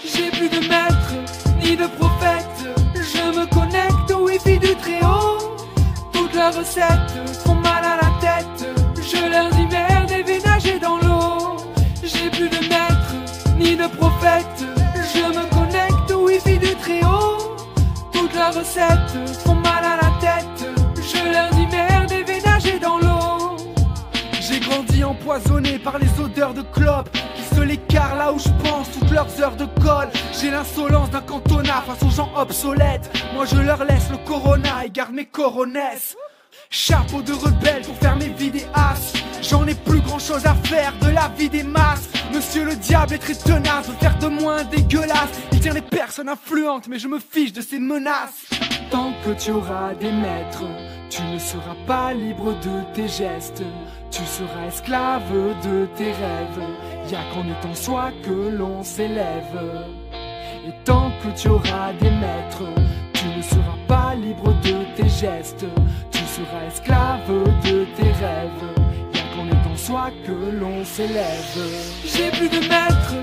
J'ai plus de maître, ni de prophète. Je me connecte au wifi du Très-Haut. Toutes leurs recettes font mal à la tête. Je leur dis merde et vais nager dans l'eau. J'ai plus de maître, ni de prophète. Je me connecte au wifi du Très-Haut. Toutes leurs recettes font mal à la tête. Je leur dis merde et vais nager dans l'eau. J'ai grandi empoisonné par les odeurs de clopes qui se l'écarent là où je pense toutes leurs heures de colle. J'ai l'insolence d'un cantonat face aux gens obsolètes. Moi je leur laisse le corona et garde mes coronesses. Chapeau de rebelle pour faire mes vidéastes. J'en ai plus grand chose à faire de la vie des masses. Monsieur le diable est très tenace, veut faire de moi un dégueulasse. Il tient les personnes influentes mais je me fiche de ses menaces. Tant que tu auras des maîtres, tu ne seras pas libre de tes gestes. Tu seras esclave de tes rêves. Y'a qu'en étant soi que l'on s'élève. Et tant que tu auras des maîtres, tu ne seras pas libre de tes gestes. Tu seras esclave de tes rêves. Y'a qu'en étant soi que l'on s'élève. J'ai plus de maître,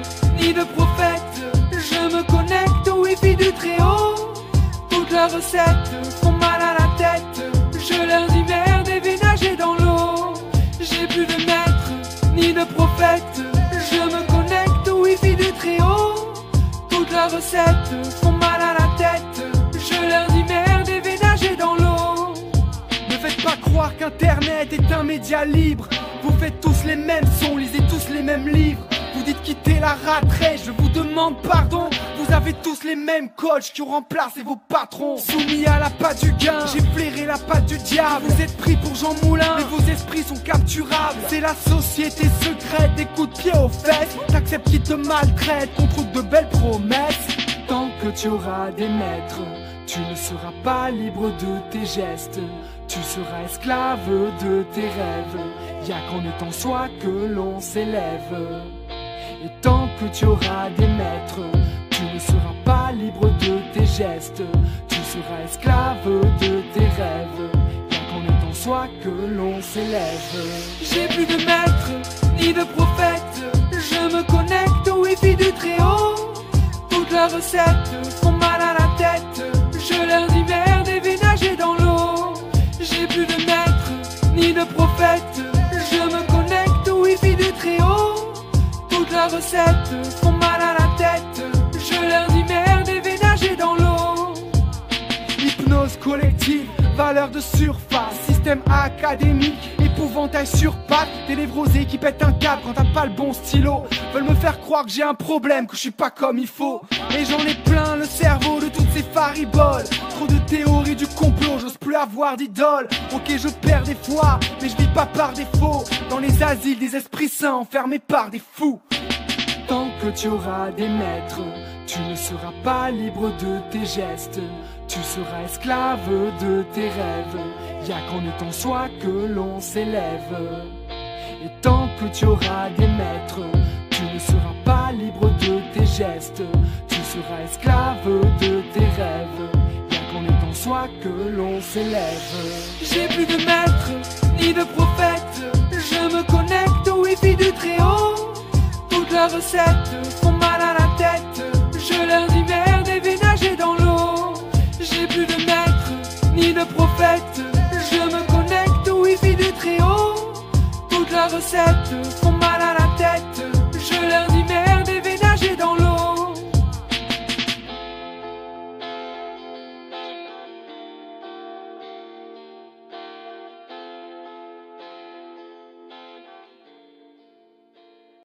ni de prophète. Je me connecte au wifi du Très-Haut. Toutes leurs recettes font mal à la tête. Je leur dis merde et vais nager dans l'eau. J'ai plus de maître, ni de prophète. Je me connecte au wifi du Très-Haut. Toutes leurs recettes font mal à la tête. Je leur dis merde et vais nager dans l'eau. Ne faites pas croire qu'Internet est un média libre. Vous faites tous les mêmes sons, lisez tous les mêmes livres. Vous dites quitter la ratresse, je vous demande pardon. Vous avez tous les mêmes coachs qui ont remplacé vos patrons. Soumis à la patte du gain, j'ai flairé la patte du diable. Vous êtes pris pour Jean Moulin, mais vos esprits sont capturables. C'est la société secrète, des coups de pied aux fesses. T'acceptes qui te maltraite contre de belles promesses. Tant que tu auras des maîtres, tu ne seras pas libre de tes gestes. Tu seras esclave de tes rêves. Y'a qu'en étant soi que l'on s'élève. Et tant que tu auras des maîtres, tu ne seras pas libre de tes gestes. Tu seras esclave de tes rêves. Y'a qu'en étant soi que l'on s'élève. J'ai plus de maître, ni de prophète. Je me connecte au wifi du Très-Haut. Toutes leurs recettes font mal à la tête. Je leur dis merde et vais nager dans l'eau. J'ai plus de maître, ni de prophète. Je me connecte au wifi du Très-Haut. Toutes leurs recettes font mal à la tête. Je leur dis merde et vais nager dans l'eau. Hypnose collective, valeur de surface. Système académique, épouvantail sur pattes. Des névrosés qui pètent un câble quand t'as pas le bon stylo. Veulent me faire croire que j'ai un problème, que je suis pas comme il faut. Et j'en ai plein le cerveau de toutes ces fariboles. Trop de théories du complot, j'ose plus avoir d'idole. Ok, je perds des fois, mais je vis pas par défaut. Dans les asiles des esprits saints enfermés par des fous. Tant que tu auras des maîtres, tu ne seras pas libre de tes gestes. Tu seras esclave de tes rêves. Y'a qu'en étant soi que l'on s'élève. Et tant que tu auras des maîtres, tu ne seras pas libre de tes gestes. Tu seras esclave de tes rêves. Y'a qu'en étant soi que l'on s'élève. J'ai plus de maître, ni de prophète. Je me connecte au wifi du Très-Haut. Toutes leurs recettes font mal à la tête. Je leur dis merde et vais nager dans l'eau. J'ai plus de maître, ni de prophète. Je me connecte au wifi du Très-Haut. Toutes leurs recettes